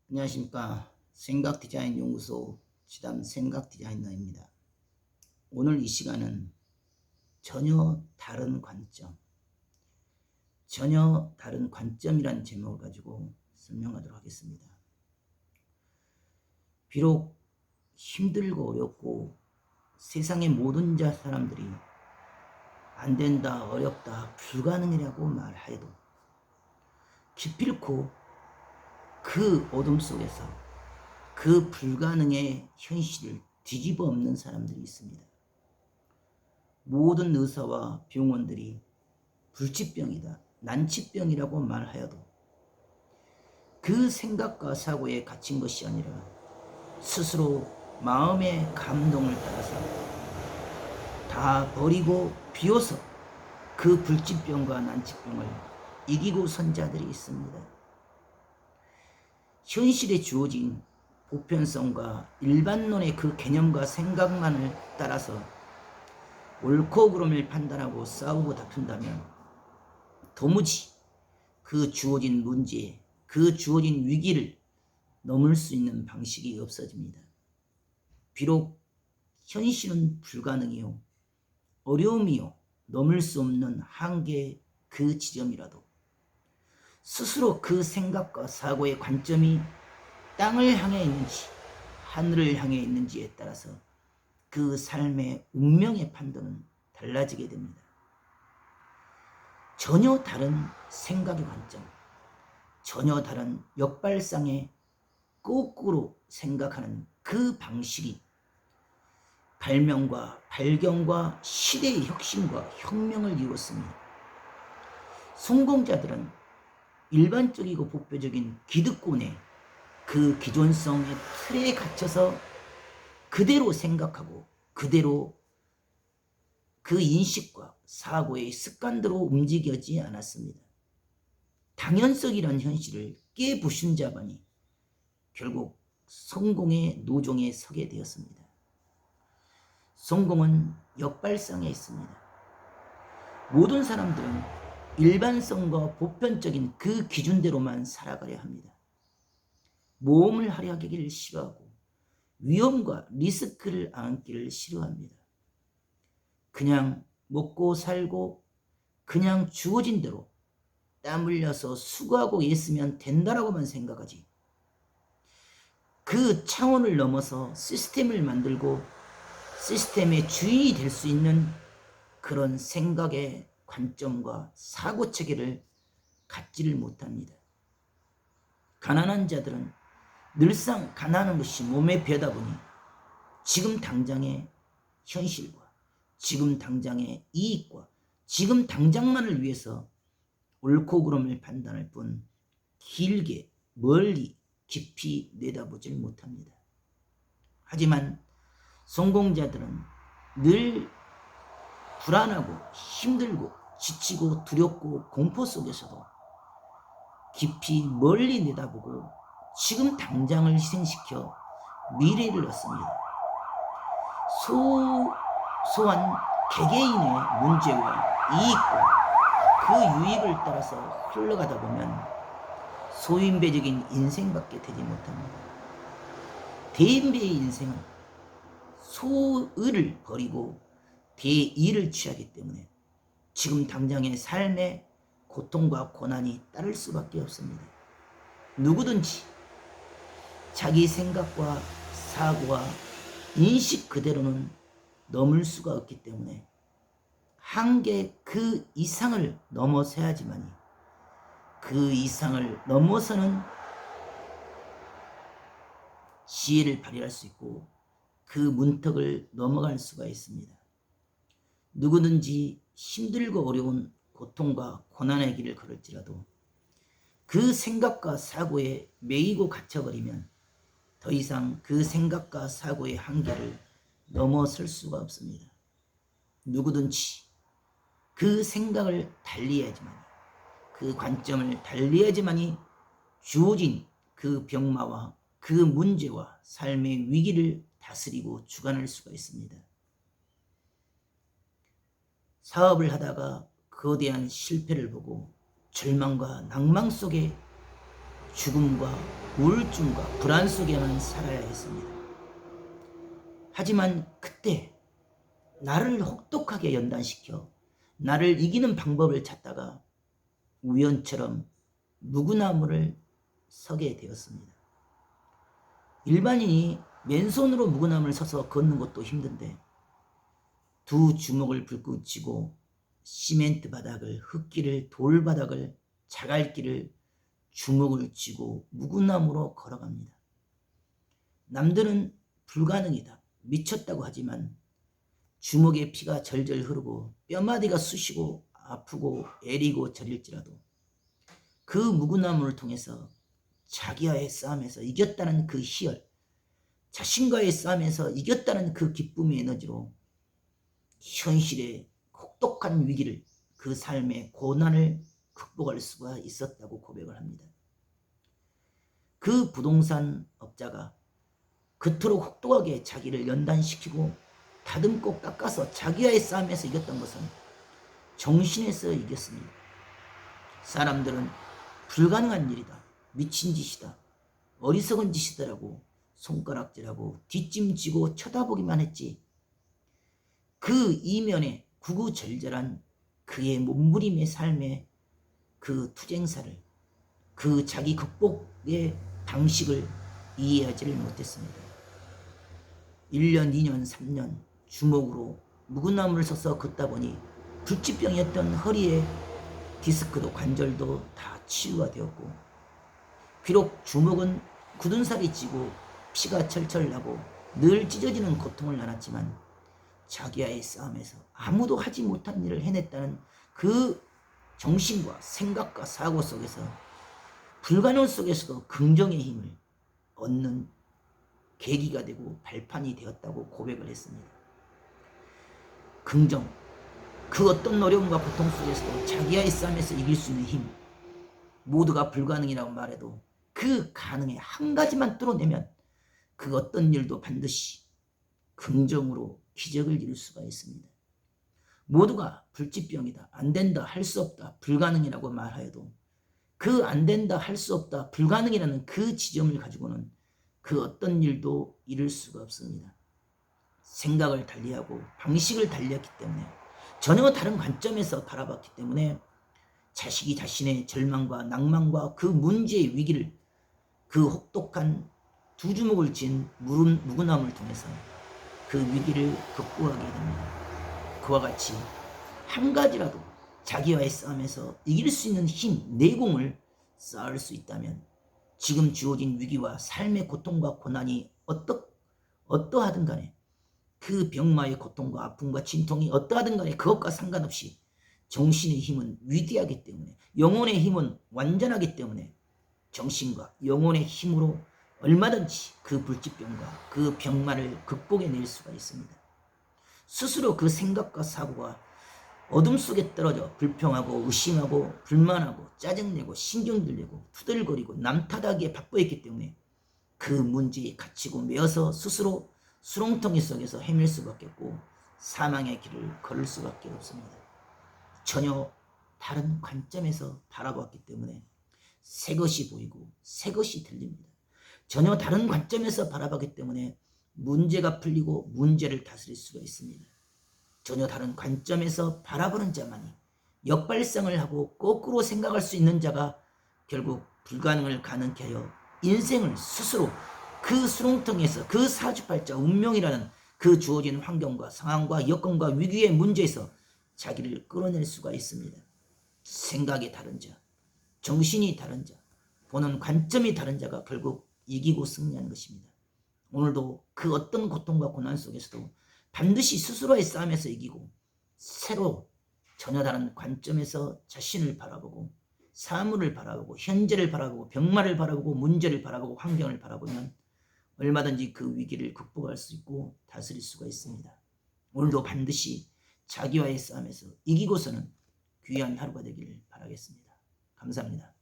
안녕하십니까. 생각디자인연구소 지담 생각디자이너입니다. 오늘 이 시간은 전혀 다른 관점이란 제목을 가지고 설명하도록 하겠습니다. 비록 힘들고 어렵고 세상의 모든 사람들이 안 된다, 어렵다, 불가능이라고 말해도 기필코 그 어둠 속에서 그 불가능의 현실을 뒤집어 엎는 사람들이 있습니다. 모든 의사와 병원들이 불치병이다, 난치병이라고 말하여도 그 생각과 사고에 갇힌 것이 아니라 스스로 마음의 감동을 따라서 다 버리고 비워서 그 불치병과 난치병을 이기고 선 자들이 있습니다. 현실에 주어진 보편성과 일반론의 그 개념과 생각만을 따라서 옳고 그름을 판단하고 싸우고 다툰다면 도무지 그 주어진 문제, 그 주어진 위기를 넘을 수 있는 방식이 없어집니다. 비록 현실은 불가능이요, 어려움이요, 넘을 수 없는 한계의 그 지점이라도 스스로 그 생각과 사고의 관점이 땅을 향해 있는지 하늘을 향해 있는지에 따라서 그 삶의 운명의 판도는 달라지게 됩니다. 전혀 다른 생각의 관점, 전혀 다른 역발상의 거꾸로 생각하는 그 방식이 발견과 시대의 혁신과 혁명을 이뤘습니다. 성공자들은 일반적이고 보편적인 기득권의 그 기존성의 틀에 갇혀서 그대로 생각하고 그대로 그 인식과 사고의 습관대로 움직이지 않았습니다. 당연성이란 현실을 깨부순 자만이 결국 성공의 노종에 서게 되었습니다. 성공은 역발상에 있습니다. 모든 사람들은 일반성과 보편적인 그 기준대로만 살아가려 합니다. 모험을 하기를 싫어하고 위험과 리스크를 안기를 싫어합니다. 그냥 먹고 살고 그냥 주어진 대로 땀 흘려서 수고하고 있으면 된다라고만 생각하지, 그 차원을 넘어서 시스템을 만들고 시스템의 주인이 될 수 있는 그런 생각의 관점과 사고체계를 갖지를 못합니다. 가난한 자들은 늘상 가난한 것이 몸에 배다 보니 지금 당장의 현실과 지금 당장의 이익과 지금 당장만을 위해서 옳고 그름을 판단할 뿐 길게 멀리 깊이 내다보질 못합니다. 하지만 성공자들은 늘 불안하고 힘들고 지치고 두렵고 공포 속에서도 깊이 멀리 내다보고 지금 당장을 희생시켜 미래를 얻습니다. 소소한 개개인의 문제와 이익과 그 유익을 따라서 흘러가다 보면 소인배적인 인생밖에 되지 못합니다. 대인배의 인생은 소의를 버리고 대의를 취하기 때문에 지금 당장의 삶의 고통과 고난이 따를 수밖에 없습니다. 누구든지 자기 생각과 사고와 인식 그대로는 넘을 수가 없기 때문에 한계 그 이상을 넘어서야지만이 그 이상을 넘어서는 지혜를 발휘할 수 있고 그 문턱을 넘어갈 수가 있습니다. 누구든지 힘들고 어려운 고통과 고난의 길을 걸을지라도 그 생각과 사고에 매이고 갇혀버리면 더 이상 그 생각과 사고의 한계를 넘어설 수가 없습니다. 누구든지 그 생각을 달리해야지만, 그 관점을 달리해야지만이 주어진 그 병마와 그 문제와 삶의 위기를 다스리고 주관할 수가 있습니다. 사업을 하다가 거대한 실패를 보고 절망과 낭망 속에 죽음과 우울증과 불안 속에만 살아야 했습니다. 하지만 그때 나를 혹독하게 연단시켜 나를 이기는 방법을 찾다가 우연처럼 무구나무를 서게 되었습니다. 일반인이 맨손으로 무구나무를 서서 걷는 것도 힘든데 두 주먹을 불끈 쥐고 시멘트 바닥을, 흙길을, 돌바닥을, 자갈길을 주먹을 쥐고 무구나무로 걸어갑니다. 남들은 불가능이다, 미쳤다고 하지만 주먹에 피가 절절 흐르고 뼈마디가 쑤시고 아프고 애리고 저릴지라도 그 무구나무를 통해서 자기와의 싸움에서 이겼다는 그 희열, 자신과의 싸움에서 이겼다는 그 기쁨의 에너지로 현실의 혹독한 위기를, 그 삶의 고난을 극복할 수가 있었다고 고백을 합니다. 그 부동산 업자가 그토록 혹독하게 자기를 연단시키고 다듬고 깎아서 자기와의 싸움에서 이겼던 것은 정신에서 이겼습니다. 사람들은 불가능한 일이다, 미친 짓이다, 어리석은 짓이다라고 손가락질하고 뒷짐지고 쳐다보기만 했지, 그 이면에 구구절절한 그의 몸부림의 삶의 그 투쟁사를, 그 자기 극복의 방식을 이해하지를 못했습니다. 1년, 2년, 3년 주먹으로 무구나무를 서서 걷다 보니 불치병이었던 허리에 디스크도 관절도 다 치유가 되었고, 비록 주먹은 굳은 살이 찌고 피가 철철 나고 늘 찢어지는 고통을 알았지만 자기와의 싸움에서 아무도 하지 못한 일을 해냈다는 그 정신과 생각과 사고 속에서, 불가능 속에서도 긍정의 힘을 얻는 계기가 되고 발판이 되었다고 고백을 했습니다. 긍정, 그 어떤 어려움과 고통 속에서도 자기와의 싸움에서 이길 수 있는 힘, 모두가 불가능이라고 말해도 그 가능에 한 가지만 뚫어내면 그 어떤 일도 반드시 긍정으로 기적을 이룰 수가 있습니다. 모두가 불치병이다, 안 된다, 할 수 없다, 불가능이라고 말하여도 그 안 된다, 할 수 없다, 불가능이라는 그 지점을 가지고는 그 어떤 일도 이룰 수가 없습니다. 생각을 달리하고 방식을 달리했기 때문에, 전혀 다른 관점에서 바라봤기 때문에 자식이 자신의 절망과 낭만과 그 문제의 위기를, 그 혹독한 두 주먹을 쥔 무구나무를 통해서 그 위기를 극복하게 됩니다. 그와 같이 한 가지라도 자기와의 싸움에서 이길 수 있는 힘, 내공을 쌓을 수 있다면 지금 주어진 위기와 삶의 고통과 고난이 어떠하든 간에, 그 병마의 고통과 아픔과 진통이 어떠하든 간에 그것과 상관없이 정신의 힘은 위대하기 때문에, 영혼의 힘은 완전하기 때문에 정신과 영혼의 힘으로 얼마든지 그 불치병과 그 병마를 극복해낼 수가 있습니다. 스스로 그 생각과 사고가 어둠 속에 떨어져 불평하고 의심하고 불만하고 짜증내고 신경들내고 투덜거리고 남 탓하기에 바빠있기 때문에 그 문제에 갇히고 매어서 스스로 수렁텅이 속에서 헤맬 수밖에 없고 사망의 길을 걸을 수밖에 없습니다. 전혀 다른 관점에서 바라보았기 때문에 새 것이 보이고 새 것이 들립니다. 전혀 다른 관점에서 바라보기 때문에 문제가 풀리고 문제를 다스릴 수가 있습니다. 전혀 다른 관점에서 바라보는 자만이 역발상을 하고 거꾸로 생각할 수 있는 자가 결국 불가능을 가능케 하여 인생을 스스로 그 수렁텅이에서, 그 사주팔자 운명이라는 그 주어진 환경과 상황과 여건과 위기의 문제에서 자기를 끌어낼 수가 있습니다. 생각이 다른 자, 정신이 다른 자, 보는 관점이 다른 자가 결국 이기고 승리하는 것입니다. 오늘도 그 어떤 고통과 고난 속에서도 반드시 스스로의 싸움에서 이기고 새로 전혀 다른 관점에서 자신을 바라보고 사물을 바라보고 현재를 바라보고 병마를 바라보고 문제를 바라보고 환경을 바라보면 얼마든지 그 위기를 극복할 수 있고 다스릴 수가 있습니다. 오늘도 반드시 자기와의 싸움에서 이기고서는 귀한 하루가 되기를 바라겠습니다. 감사합니다.